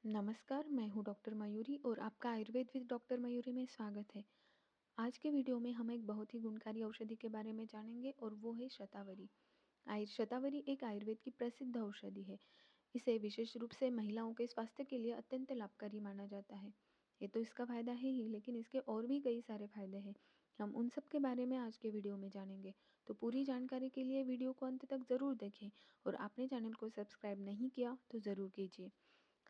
नमस्कार, मैं हूँ डॉक्टर मयूरी और आपका आयुर्वेद विद डॉक्टर मयूरी में स्वागत है। आज के वीडियो में हम एक बहुत ही गुणकारी औषधि के बारे में जानेंगे और वो है शतावरी। शतावरी एक आयुर्वेद की प्रसिद्ध औषधि है। इसे विशेष रूप से महिलाओं के स्वास्थ्य के लिए अत्यंत लाभकारी माना जाता है। ये तो इसका फ़ायदा है ही, लेकिन इसके और भी कई सारे फ़ायदे हैं। हम उन सब के बारे में आज के वीडियो में जानेंगे। तो पूरी जानकारी के लिए वीडियो को अंत तक ज़रूर देखें और आपने चैनल को सब्सक्राइब नहीं किया तो ज़रूर कीजिए।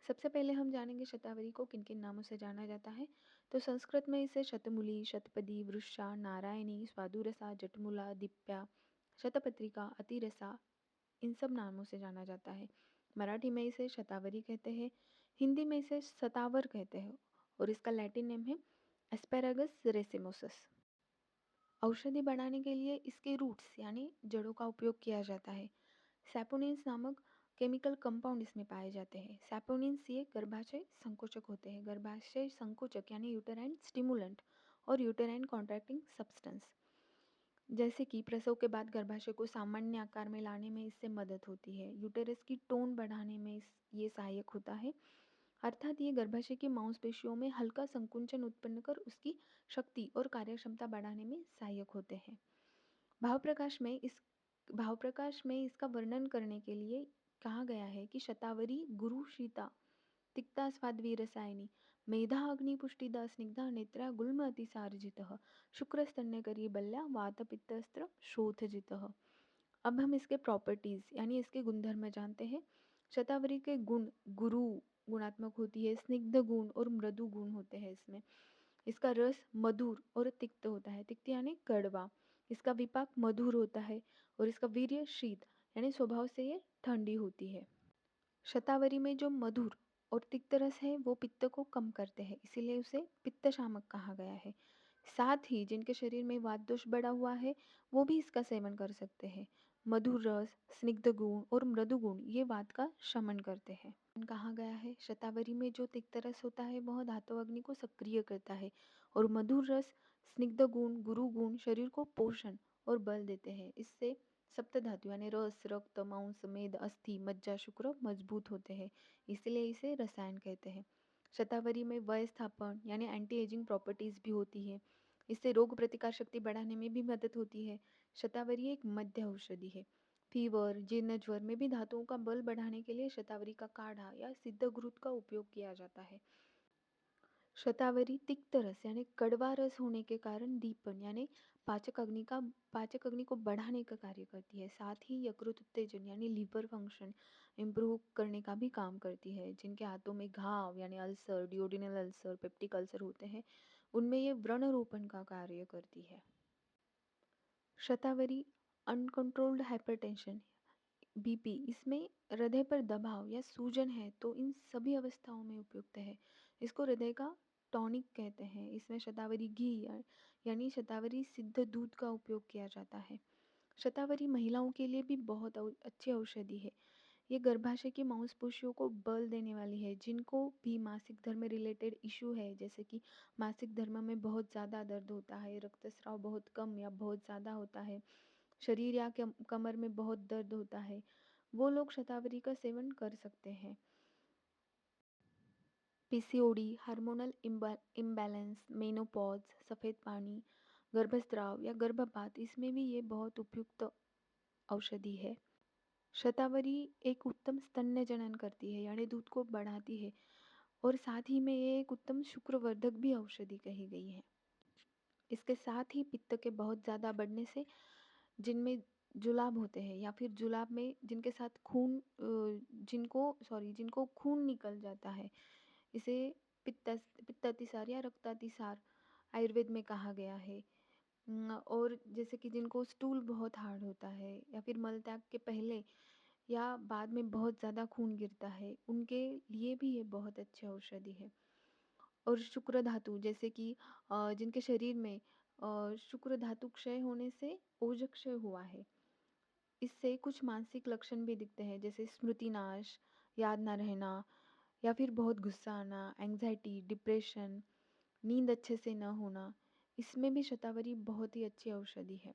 सबसे पहले हम जानेंगे शतावरी को किन किन नामों से जाना जाता है। तो संस्कृत में इसे शतमूली, शतपदी, वृषा, नारायणी, स्वादुरसा, जटमूला, दिप्या, शतपत्रिका, अतिरसा, इन सब नामों से जाना जाता है। मराठी में इसे शतावरी कहते हैं, हिंदी में इसे शतावर कहते हैं और इसका लैटिन नेम है एस्पेरागस रेसिमोसस। औषधि बनाने के लिए इसके रूट्स यानी जड़ों का उपयोग किया जाता है। सैपोनिन्स नामक केमिकल कंपाउंड इसमें पाए जाते हैं। सैपोनिन्स ये गर्भाशय संकोचक होते हैं। गर्भाशय संकोचक यानी यूटेराइन स्टिमुलेंट और यूटेराइन कॉन्ट्रैक्टिंग सब्सटेंस, जैसे कि प्रसव के बाद गर्भाशय को सामान्य आकार में लाने में इससे मदद होती है। यूटेरस की टोन बढ़ाने में ये सहायक होता है। अर्थात ये गर्भाशय की मांसपेशियों में हल्का संकुंचन उत्पन्न कर उसकी शक्ति और कार्यक्षमता बढ़ाने में सहायक होते हैं। भाव प्रकाश में इस भाव प्रकाश में इसका वर्णन करने के लिए कहा गया है कि शतावरी गुरु शीता तिक्ता स्वाद्वी रसायनी मेधा अग्निपुष्टिदा स्निग्धा नेत्रा गुल्म अतिसारजितः शुक्रस्तन्यकरी बल्या वातपित्तस्त्र शोथजितः। अब हम इसके प्रॉपर्टीज यानी इसके गुणधर्म जानते हैं। शतावरी के गुण गुरु गुणात्मक होती है, स्निग्ध गुण और मृदु गुण होते हैं इसमें। इसका रस मधुर और तिक्त होता है, तिक्त यानी कड़वा। इसका विपाक मधुर होता है और इसका वीर्य शीत यानी स्वभाव से ये ठंडी होती है। शतावरी में जो मधुर और तिक्त रस है वो पित्त को कम करते हैं, इसीलिए उसे पित्त शामक कहा गया है। साथ ही जिनके शरीर में वात दोष बढ़ा हुआ है वो भी इसका सेवन कर सकते हैं। मधुर रस, स्निग्ध गुण और मृदु गुण ये वात का शमन करते हैं। कहा गया है शतावरी में जो तिक्त रस होता है वह धातु अग्नि को सक्रिय करता है और मधुर रस, स्निग्ध गुण, गुरु गुण शरीर को पोषण और बल देते हैं। इससे सप्त धातु यानी रस, रक्त, मांस, मेद, अस्थि, मज्जा, शुक्र मजबूत होते हैं, इसलिए इसे रसायन कहते हैं। शतावरी में वय स्थापन यानी एंटी एजिंग प्रॉपर्टीज भी होती है। इससे रोग प्रतिकार शक्ति बढ़ाने में भी मदद होती है। शतावरी एक मध्य औषधि है। फीवर, जीर्ण ज्वर में भी धातुओं का बल बढ़ाने के लिए शतावरी का काढ़ा या सिद्ध घृत का उपयोग किया जाता है। शतावरी तिक्त रस यानी कड़वा रस होने के कारण दीपन यानी पाचक अग्नि को बढ़ाने का कार्य करती है। साथ ही यकृत उत्तेजन यानी लीवर फंक्शन इम्प्रूव करने का भी काम करती है। जिनके हाथों में घाव यानी ulcer, duodenal ulcer, peptic ulcer होते हैं, उनमें ये व्रण रोपण का कार्य करती है। शतावरी अनकंट्रोल्ड हाइपरटेंशन बीपी, इसमें हृदय पर दबाव या सूजन है तो इन सभी अवस्थाओं में उपयुक्त है। इसको हृदय का टॉनिक कहते हैं। इसमें शतावरी घी यानी शतावरी सिद्ध दूध का उपयोग किया जाता है। शतावरी महिलाओं के लिए भी बहुत अच्छी औषधि है। ये गर्भाशय की मांसपेशियों को बल देने वाली है। जिनको भी मासिक धर्म रिलेटेड इशू है, जैसे कि मासिक धर्म में बहुत ज़्यादा दर्द होता है, रक्तस्राव बहुत कम या बहुत ज़्यादा होता है, शरीर या कमर में बहुत दर्द होता है, वो लोग शतावरी का सेवन कर सकते हैं। पीसीओडी, हार्मोनल इम्बैलेंस, मेनोपॉज, सफ़ेद पानी, गर्भस्राव या गर्भपात, इसमें भी ये बहुत उपयुक्त औषधि है। शतावरी एक उत्तम स्तन्य जनन करती है यानी दूध को बढ़ाती है और साथ ही में ये एक उत्तम शुक्रवर्धक भी औषधि कही गई है। इसके साथ ही पित्त के बहुत ज़्यादा बढ़ने से जिनमें जुलाब होते हैं या फिर जुलाब में जिनके साथ जिनको खून निकल जाता है, इसे पित्तातिसार या रक्तातिसार आयुर्वेद में कहा गया है। और जैसे कि जिनको स्टूल बहुत हार्ड होता है या फिर मल त्याग के पहले या बाद में बहुत ज़्यादा खून गिरता है, उनके लिए भी ये बहुत अच्छी औषधि है। और शुक्र धातु, जैसे कि जिनके शरीर में शुक्र धातु क्षय होने से ओजक्षय हुआ है, इससे कुछ मानसिक लक्षण भी दिखते हैं, जैसे स्मृति नाश, याद ना रहना या फिर बहुत गुस्सा आना, एंग्जाइटी, डिप्रेशन, नींद अच्छे से न होना, इसमें भी शतावरी बहुत ही अच्छी औषधि है।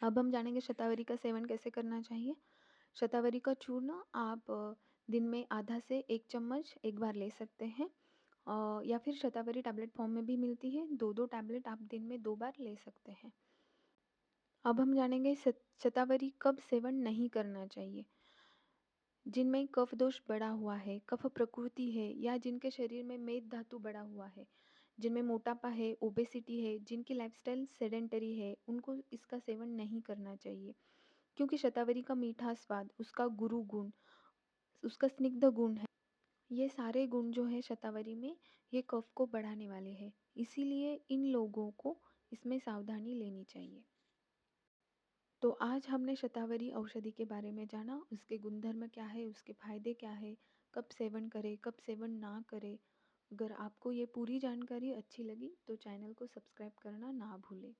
अब हम जानेंगे शतावरी का सेवन कैसे करना चाहिए। शतावरी का चूर्ण आप दिन में आधा से 1 चम्मच एक बार ले सकते हैं। या फिर शतावरी टैबलेट फॉर्म में भी मिलती है, 2-2 टैबलेट आप दिन में 2 बार ले सकते हैं। अब हम जानेंगे शतावरी कब सेवन नहीं करना चाहिए। जिनमें कफ दोष बढ़ा हुआ है, कफ प्रकृति है या जिनके शरीर में मेद धातु बढ़ा हुआ है, जिनमें मोटापा है, ओबेसिटी है, जिनकी लाइफ़स्टाइल सेडेंटरी है, उनको इसका सेवन नहीं करना चाहिए। क्योंकि शतावरी का मीठा स्वाद, उसका गुरु गुण, उसका स्निग्ध गुण है, ये सारे गुण जो है शतावरी में, ये कफ को बढ़ाने वाले हैं। इसीलिए इन लोगों को इसमें सावधानी लेनी चाहिए। तो आज हमने शतावरी औषधि के बारे में जाना, उसके गुणधर्म क्या है, उसके फ़ायदे क्या है, कब सेवन करें, कब सेवन ना करें। अगर आपको ये पूरी जानकारी अच्छी लगी तो चैनल को सब्सक्राइब करना ना भूलें।